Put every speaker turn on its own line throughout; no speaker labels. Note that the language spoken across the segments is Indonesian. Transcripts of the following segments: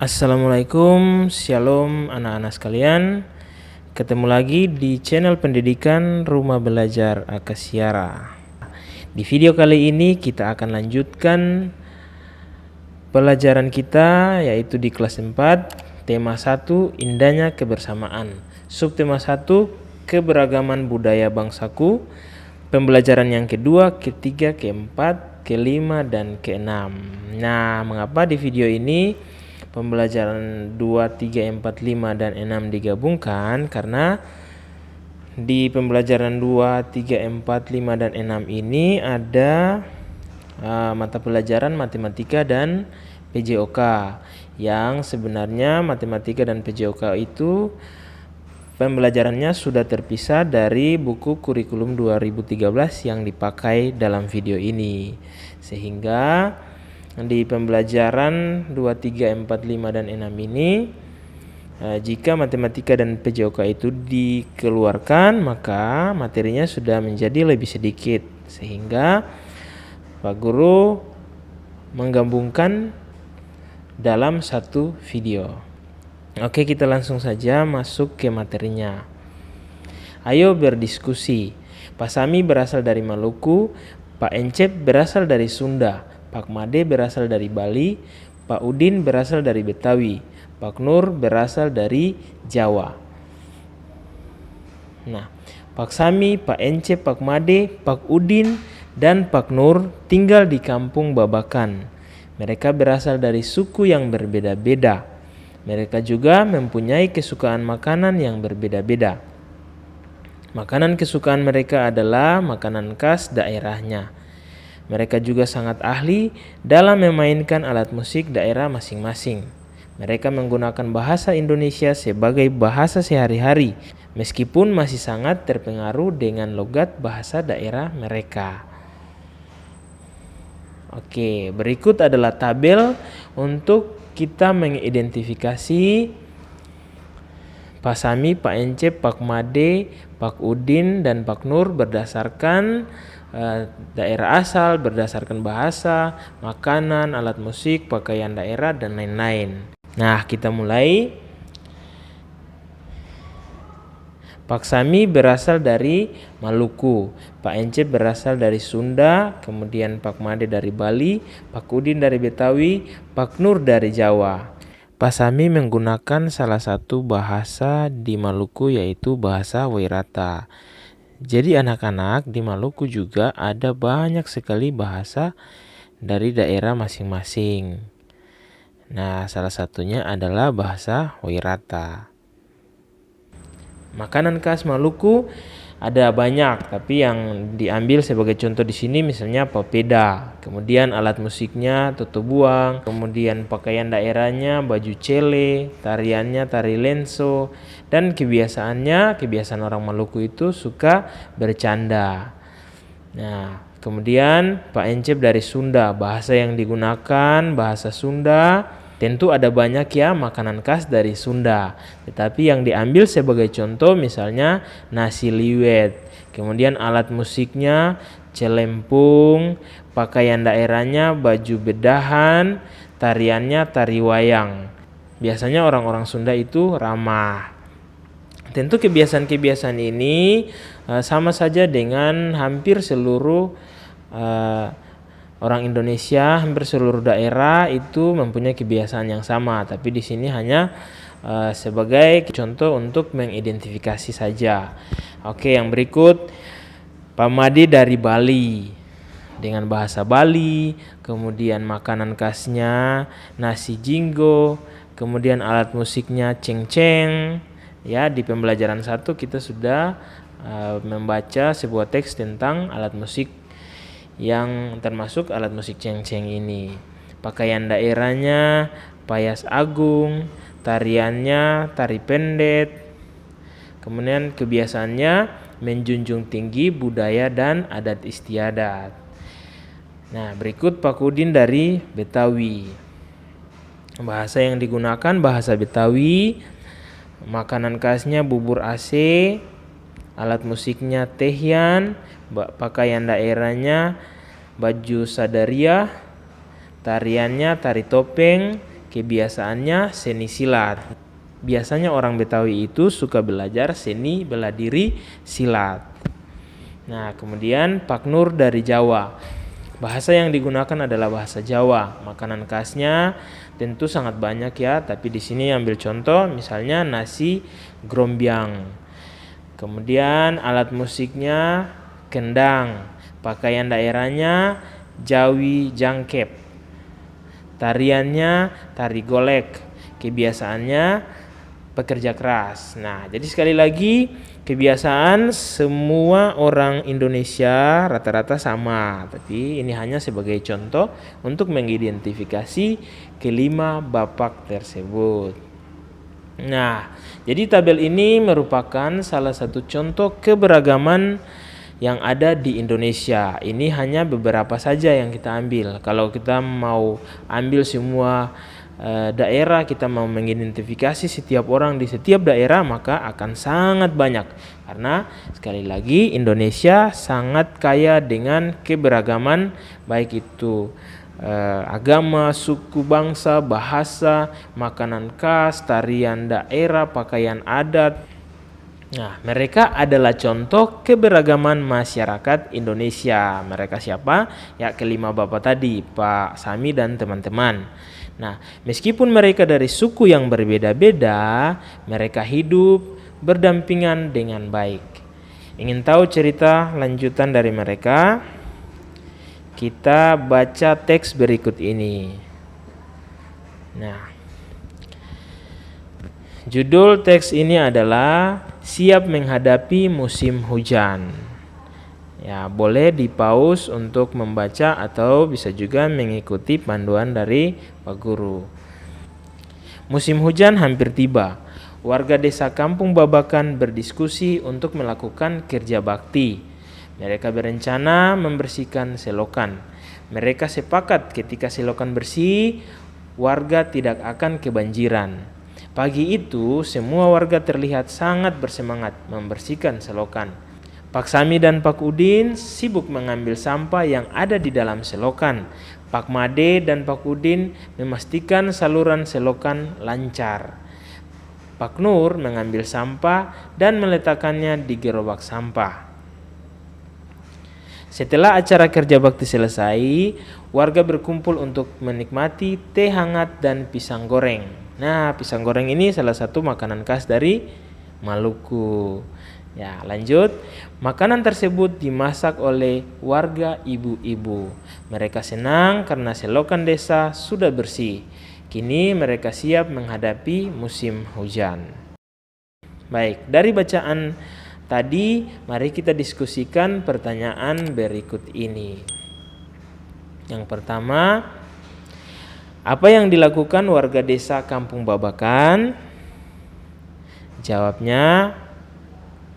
Assalamualaikum, shalom anak-anak sekalian. Ketemu lagi di channel pendidikan Rumah Belajar Akasiara. Di video kali ini kita akan lanjutkan pelajaran kita yaitu di kelas 4, tema 1 indahnya kebersamaan. Subtema 1 keberagaman budaya bangsaku. Pembelajaran yang kedua, ketiga, keempat, kelima, dan keenam. Nah, mengapa di video ini pembelajaran 2, 3, 4, 5, dan 6 digabungkan? Karena di pembelajaran 2, 3, 4, 5, dan 6 ini ada mata pelajaran matematika dan PJOK, yang sebenarnya matematika dan PJOK itu pembelajarannya sudah terpisah dari buku kurikulum 2013 yang dipakai dalam video ini. Sehingga di pembelajaran 2, 3, 4, 5, dan 6 ini jika matematika dan PJOK itu dikeluarkan, maka materinya sudah menjadi lebih sedikit. Sehingga Pak Guru menggabungkan dalam satu video. Oke, kita langsung saja masuk ke materinya. Ayo berdiskusi. Pak Sami berasal dari Maluku, Pak Encep berasal dari Sunda, Pak Made berasal dari Bali, Pak Udin berasal dari Betawi, Pak Nur berasal dari Jawa. Nah, Pak Sami, Pak Encep, Pak Made, Pak Udin, dan Pak Nur tinggal di Kampung Babakan. Mereka berasal dari suku yang berbeda-beda. Mereka juga mempunyai kesukaan makanan yang berbeda-beda. Makanan kesukaan mereka adalah makanan khas daerahnya. Mereka juga sangat ahli dalam memainkan alat musik daerah masing-masing. Mereka menggunakan bahasa Indonesia sebagai bahasa sehari-hari, meskipun masih sangat terpengaruh dengan logat bahasa daerah mereka. Oke, berikut adalah tabel untuk kita mengidentifikasi Pak Sami, Pak Encep, Pak Made, Pak Udin, dan Pak Nur berdasarkan daerah asal, berdasarkan bahasa, makanan, alat musik, pakaian daerah, dan lain-lain. Nah, kita mulai. Pak Sami berasal dari Maluku, Pak Encep berasal dari Sunda, kemudian Pak Made dari Bali, Pak Udin dari Betawi, Pak Nur dari Jawa. Pak Sami menggunakan salah satu bahasa di Maluku yaitu bahasa Wairata. Jadi anak-anak di Maluku juga ada banyak sekali bahasa dari daerah masing-masing. Nah, salah satunya adalah bahasa Wairata. Makanan khas Maluku ada banyak, tapi yang diambil sebagai contoh di sini misalnya papeda. Kemudian alat musiknya totobuang, kemudian pakaian daerahnya baju cele, tariannya tari lenso, dan kebiasaan orang Maluku itu suka bercanda. Nah, kemudian Pak Encep dari Sunda, bahasa yang digunakan bahasa Sunda. Tentu ada banyak ya makanan khas dari Sunda, tetapi yang diambil sebagai contoh misalnya nasi liwet, kemudian alat musiknya celempung, pakaian daerahnya baju bedahan, tariannya tari wayang. Biasanya orang-orang Sunda itu ramah. Tentu kebiasaan-kebiasaan ini sama saja dengan hampir seluruh orang Indonesia, hampir seluruh daerah itu mempunyai kebiasaan yang sama, tapi di sini hanya sebagai contoh untuk mengidentifikasi saja. Oke, yang berikut Pak Made dari Bali dengan bahasa Bali, kemudian makanan khasnya nasi jinggo, kemudian alat musiknya ceng-ceng. Ya, di pembelajaran 1 kita sudah membaca sebuah teks tentang alat musik yang termasuk alat musik ceng-ceng ini. Pakaian daerahnya payas agung, tariannya tari pendet. Kemudian kebiasaannya menjunjung tinggi budaya dan adat istiadat. Nah, berikut Pak Udin dari Betawi. Bahasa yang digunakan bahasa Betawi. Makanan khasnya bubur Aceh, alat musiknya tehian, pakaian daerahnya baju sadaria, tariannya tari topeng, kebiasaannya seni silat. Biasanya orang Betawi itu suka belajar seni bela diri silat. Nah, kemudian Pak Nur dari Jawa. Bahasa yang digunakan adalah bahasa Jawa. Makanan khasnya tentu sangat banyak ya, tapi di sini ambil contoh misalnya nasi grombyang. Kemudian alat musiknya kendang, pakaian daerahnya Jawi Jangkep, tariannya tari golek, kebiasaannya pekerja keras. Nah, jadi sekali lagi kebiasaan semua orang Indonesia rata-rata sama, tapi ini hanya sebagai contoh untuk mengidentifikasi kelima bapak tersebut. Nah, jadi tabel ini merupakan salah satu contoh keberagaman yang ada di Indonesia. Ini hanya beberapa saja yang kita ambil. Kalau kita mau ambil semua daerah, kita mau mengidentifikasi setiap orang di setiap daerah, maka akan sangat banyak. Karena sekali lagi Indonesia sangat kaya dengan keberagaman, baik itu agama, suku, bangsa, bahasa, makanan khas, tarian daerah, pakaian adat. Nah, mereka adalah contoh keberagaman masyarakat Indonesia. Mereka siapa? Ya, kelima bapak tadi, Pak Sami dan teman-teman. Nah, meskipun mereka dari suku yang berbeda-beda, mereka hidup berdampingan dengan baik. Ingin tahu cerita lanjutan dari mereka? Kita baca teks berikut ini. Nah, judul teks ini adalah Siap Menghadapi Musim Hujan. Ya, boleh di-pause untuk membaca atau bisa juga mengikuti panduan dari Pak Guru. Musim hujan hampir tiba. Warga desa Kampung Babakan berdiskusi untuk melakukan kerja bakti. Mereka berencana membersihkan selokan. Mereka sepakat ketika selokan bersih, warga tidak akan kebanjiran. Pagi itu, semua warga terlihat sangat bersemangat membersihkan selokan. Pak Sami dan Pak Udin sibuk mengambil sampah yang ada di dalam selokan. Pak Made dan Pak Udin memastikan saluran selokan lancar. Pak Nur mengambil sampah dan meletakkannya di gerobak sampah. Setelah acara kerja bakti selesai, warga berkumpul untuk menikmati teh hangat dan pisang goreng. Nah, pisang goreng ini salah satu makanan khas dari Maluku. Ya, lanjut. Makanan tersebut dimasak oleh warga ibu-ibu. Mereka senang karena selokan desa sudah bersih. Kini mereka siap menghadapi musim hujan. Baik, dari bacaan tadi, mari kita diskusikan pertanyaan berikut ini. Yang pertama, apa yang dilakukan warga desa Kampung Babakan? Jawabnya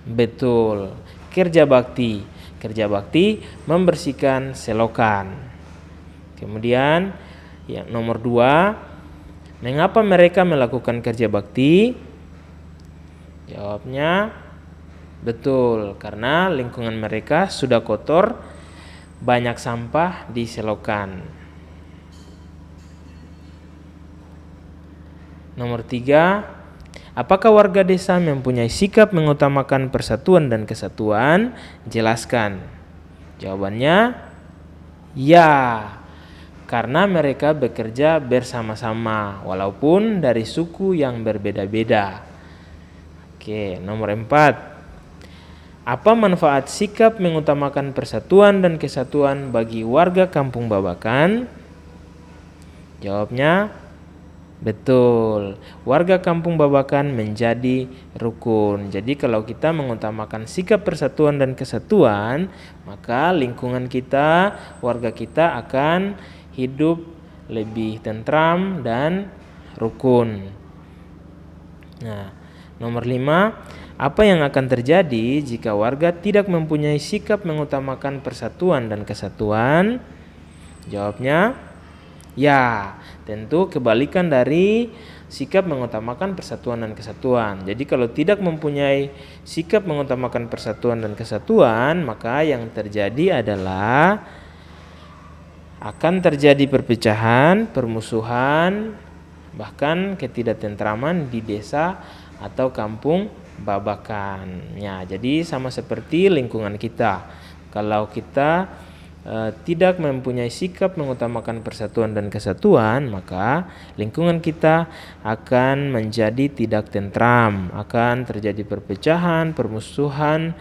betul, kerja bakti. Kerja bakti membersihkan selokan. Kemudian yang nomor 2, mengapa mereka melakukan kerja bakti? Jawabnya betul, karena lingkungan mereka sudah kotor, banyak sampah di selokan. Nomor 3, apakah warga desa mempunyai sikap mengutamakan persatuan dan kesatuan? Jelaskan. Jawabannya ya, karena mereka bekerja bersama-sama walaupun dari suku yang berbeda-beda. Oke, nomor 4. Apa manfaat sikap mengutamakan persatuan dan kesatuan bagi warga Kampung Babakan? Jawabnya betul. Warga Kampung Babakan menjadi rukun. Jadi kalau kita mengutamakan sikap persatuan dan kesatuan, maka lingkungan kita, warga kita akan hidup lebih tentram dan rukun. Nah, nomor 5, apa yang akan terjadi jika warga tidak mempunyai sikap mengutamakan persatuan dan kesatuan? Jawabnya ya, tentu kebalikan dari sikap mengutamakan persatuan dan kesatuan. Jadi kalau tidak mempunyai sikap mengutamakan persatuan dan kesatuan, maka yang terjadi adalah akan terjadi perpecahan, permusuhan, bahkan ketidaktentraman di desa atau kampung Babakan. Ya, jadi sama seperti lingkungan kita. Kalau kita tidak mempunyai sikap mengutamakan persatuan dan kesatuan, maka lingkungan kita akan menjadi tidak tentram, akan terjadi perpecahan, permusuhan,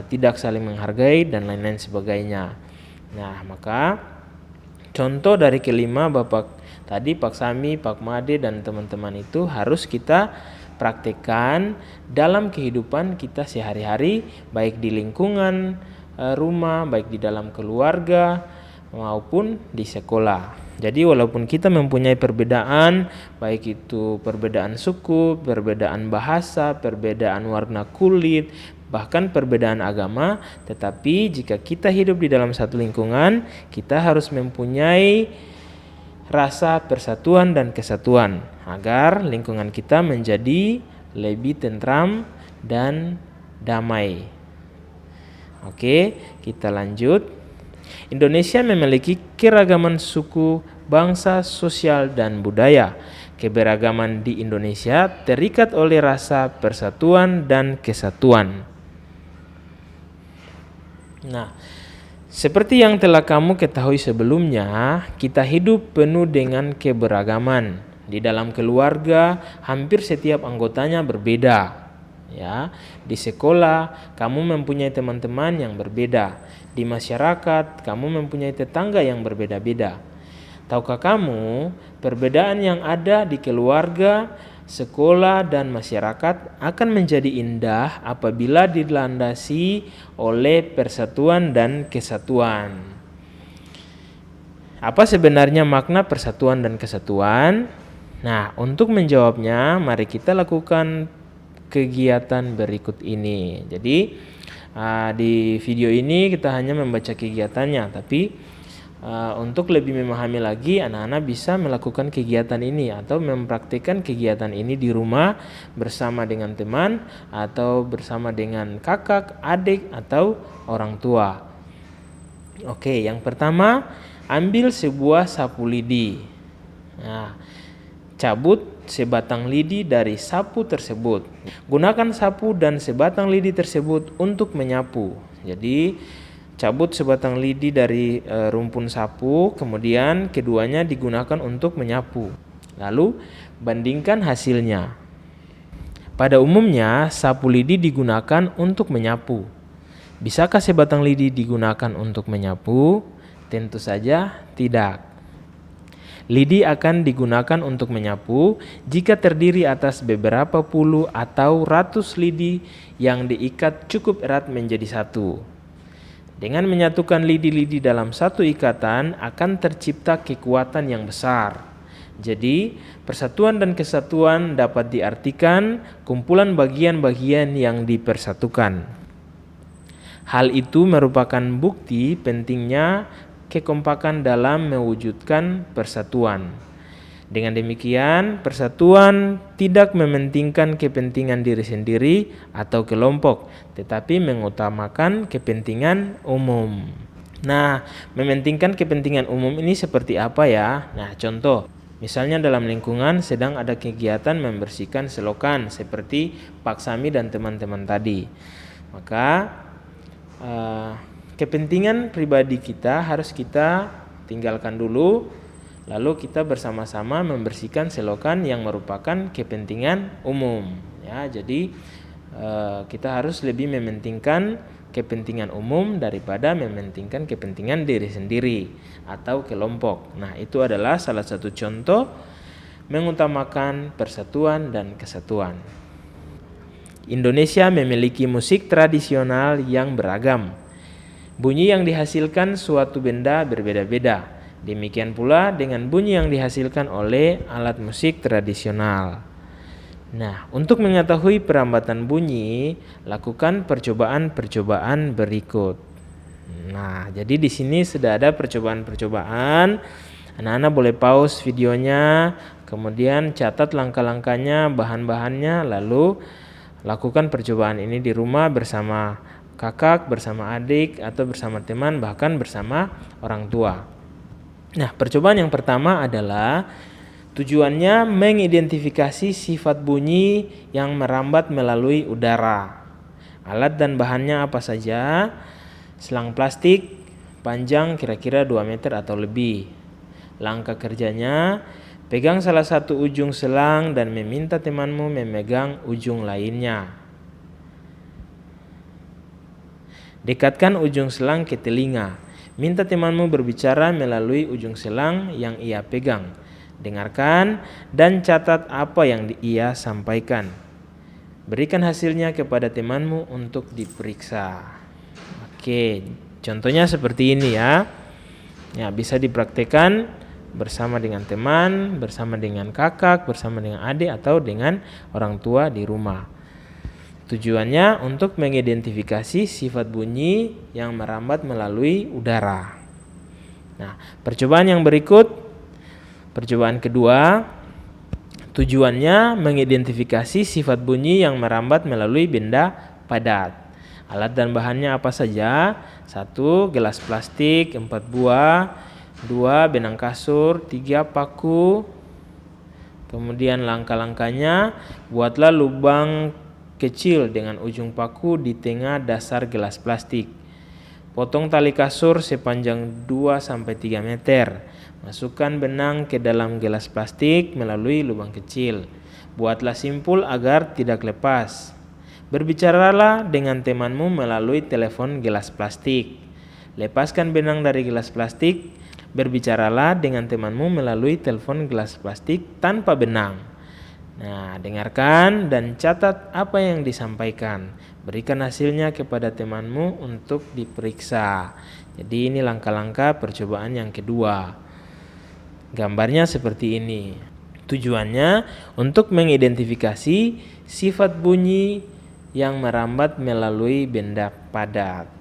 tidak saling menghargai, dan lain-lain sebagainya. Nah, maka contoh dari kelima Bapak tadi, Pak Sami, Pak Made, dan teman-teman itu harus kita praktekkan dalam kehidupan kita sehari-hari, baik di lingkungan rumah, baik di dalam keluarga maupun di sekolah. Jadi walaupun kita mempunyai perbedaan, baik itu perbedaan suku, perbedaan bahasa, perbedaan warna kulit, bahkan perbedaan agama, tetapi jika kita hidup di dalam satu lingkungan, kita harus mempunyai rasa persatuan dan kesatuan agar lingkungan kita menjadi lebih tentram dan damai. Oke, kita lanjut. Indonesia memiliki keragaman suku, bangsa, sosial, dan budaya. Keberagaman di Indonesia terikat oleh rasa persatuan dan kesatuan. Nah, seperti yang telah kamu ketahui sebelumnya, kita hidup penuh dengan keberagaman. Di dalam keluarga, hampir setiap anggotanya berbeda. Ya, di sekolah kamu mempunyai teman-teman yang berbeda. Di masyarakat kamu mempunyai tetangga yang berbeda-beda. Tahukah kamu, perbedaan yang ada di keluarga, sekolah, dan masyarakat akan menjadi indah apabila dilandasi oleh persatuan dan kesatuan. Apa sebenarnya makna persatuan dan kesatuan? Nah, untuk menjawabnya, mari kita lakukan kegiatan berikut ini. Jadi di video ini kita hanya membaca kegiatannya, tapi untuk lebih memahami lagi, anak-anak bisa melakukan kegiatan ini atau mempraktikkan kegiatan ini di rumah bersama dengan teman atau bersama dengan kakak, adik, atau orang tua. Oke, yang pertama, ambil sebuah sapu lidi. Nah, cabut sebatang lidi dari sapu tersebut. Gunakan sapu dan sebatang lidi tersebut untuk menyapu. Jadi cabut sebatang lidi dari rumpun sapu, kemudian keduanya digunakan untuk menyapu. Lalu bandingkan hasilnya. Pada umumnya sapu lidi digunakan untuk menyapu. Bisakah sebatang lidi digunakan untuk menyapu? Tentu saja tidak. Lidi akan digunakan untuk menyapu jika terdiri atas beberapa puluh atau ratus lidi yang diikat cukup erat menjadi satu. Dengan menyatukan lidi-lidi dalam satu ikatan akan tercipta kekuatan yang besar. Jadi, persatuan dan kesatuan dapat diartikan kumpulan bagian-bagian yang dipersatukan. Hal itu merupakan bukti pentingnya kekompakan dalam mewujudkan persatuan. Dengan demikian, persatuan tidak mementingkan kepentingan diri sendiri atau kelompok, tetapi mengutamakan kepentingan umum. Nah, mementingkan kepentingan umum ini seperti apa ya? Nah, contoh, misalnya dalam lingkungan sedang ada kegiatan membersihkan selokan seperti Pak Sami dan teman-teman tadi. Maka kepentingan pribadi kita harus kita tinggalkan dulu, lalu kita bersama-sama membersihkan selokan yang merupakan kepentingan umum. Ya, jadi kita harus lebih mementingkan kepentingan umum daripada mementingkan kepentingan diri sendiri atau kelompok. Nah, itu adalah salah satu contoh mengutamakan persatuan dan kesatuan. Indonesia memiliki musik tradisional yang beragam. Bunyi yang dihasilkan suatu benda berbeda-beda. Demikian pula dengan bunyi yang dihasilkan oleh alat musik tradisional. Nah, untuk mengetahui perambatan bunyi, lakukan percobaan-percobaan berikut. Nah, jadi di sini sudah ada percobaan-percobaan. Anak-anak boleh pause videonya, kemudian catat langkah-langkahnya, bahan-bahannya, lalu lakukan percobaan ini di rumah bersama kakak, bersama adik, atau bersama teman, bahkan bersama orang tua. Nah, percobaan yang pertama adalah Tujuannya mengidentifikasi sifat bunyi yang merambat melalui udara. Alat dan bahannya apa saja? Selang plastik, panjang kira-kira 2 meter atau lebih. Langkah kerjanya, pegang salah satu ujung selang dan meminta temanmu memegang ujung lainnya. Dekatkan ujung selang ke telinga. Minta temanmu berbicara melalui ujung selang yang ia pegang. Dengarkan dan catat apa yang ia sampaikan. Berikan hasilnya kepada temanmu untuk diperiksa. Oke, contohnya seperti ini ya. Ya, bisa dipraktekkan bersama dengan teman, bersama dengan kakak, bersama dengan adik atau dengan orang tua di rumah. Tujuannya untuk mengidentifikasi sifat bunyi yang merambat melalui udara. Nah, percobaan yang berikut. Percobaan kedua, tujuannya mengidentifikasi sifat bunyi yang merambat melalui benda padat. Alat dan bahannya apa saja? 1. Gelas plastik 4 buah. 2. Benang kasur 3 paku. Kemudian langkah-langkahnya, buatlah lubang kecil dengan ujung paku di tengah dasar gelas plastik. Potong tali kasur sepanjang 2-3 meter. Masukkan benang ke dalam gelas plastik melalui lubang kecil. Buatlah simpul agar tidak lepas. Berbicaralah dengan temanmu melalui telepon gelas plastik. Lepaskan benang dari gelas plastik. Berbicaralah dengan temanmu melalui telepon gelas plastik tanpa benang. Nah, dengarkan dan catat apa yang disampaikan. Berikan hasilnya kepada temanmu untuk diperiksa. Jadi ini langkah-langkah percobaan yang kedua. Gambarnya seperti ini. Tujuannya untuk mengidentifikasi sifat bunyi yang merambat melalui benda padat.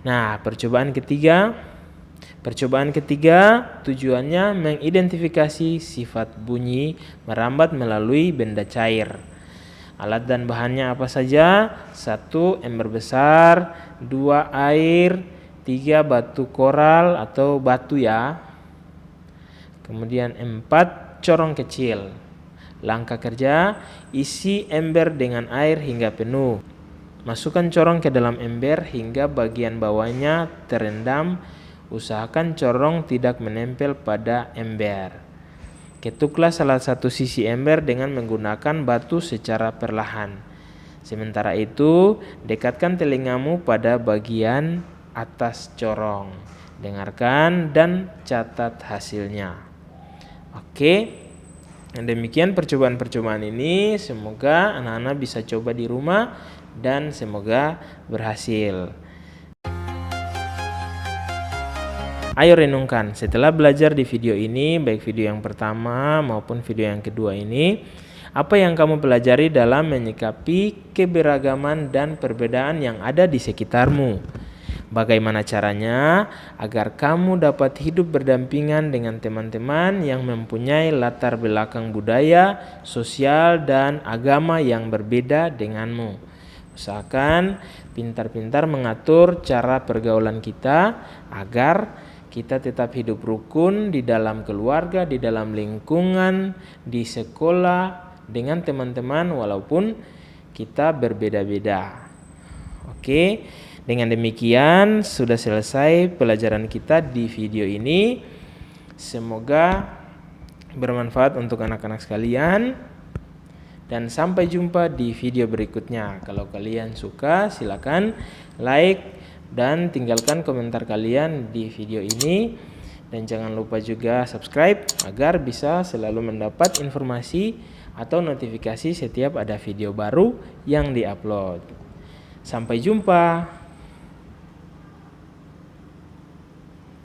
Nah, percobaan ketiga. Percobaan ketiga tujuannya mengidentifikasi sifat bunyi merambat melalui benda cair. Alat dan bahannya apa saja? 1. Ember besar. 2. Air. 3. Batu koral atau batu ya. Kemudian 4. Corong kecil. Langkah kerja, isi ember dengan air hingga penuh. Masukkan corong ke dalam ember hingga bagian bawahnya terendam. Usahakan corong tidak menempel pada ember. Ketuklah salah satu sisi ember dengan menggunakan batu secara perlahan. Sementara itu, dekatkan telingamu pada bagian atas corong. Dengarkan dan catat hasilnya. Oke, demikian percobaan-percobaan ini. Semoga anak-anak bisa coba di rumah dan semoga berhasil. Ayo renungkan, setelah belajar di video ini, baik video yang pertama maupun video yang kedua ini, apa yang kamu pelajari dalam menyikapi keberagaman dan perbedaan yang ada di sekitarmu? Bagaimana caranya agar kamu dapat hidup berdampingan dengan teman-teman yang mempunyai latar belakang budaya, sosial, dan agama yang berbeda denganmu? Usahakan pintar-pintar mengatur cara pergaulan kita agar kita tetap hidup rukun di dalam keluarga, di dalam lingkungan, di sekolah, dengan teman-teman walaupun kita berbeda-beda. Oke, dengan demikian sudah selesai pelajaran kita di video ini. Semoga bermanfaat untuk anak-anak sekalian. Dan sampai jumpa di video berikutnya. Kalau kalian suka, silakan like dan tinggalkan komentar kalian di video ini. Dan jangan lupa juga subscribe agar bisa selalu mendapat informasi atau notifikasi setiap ada video baru yang diupload. Sampai jumpa.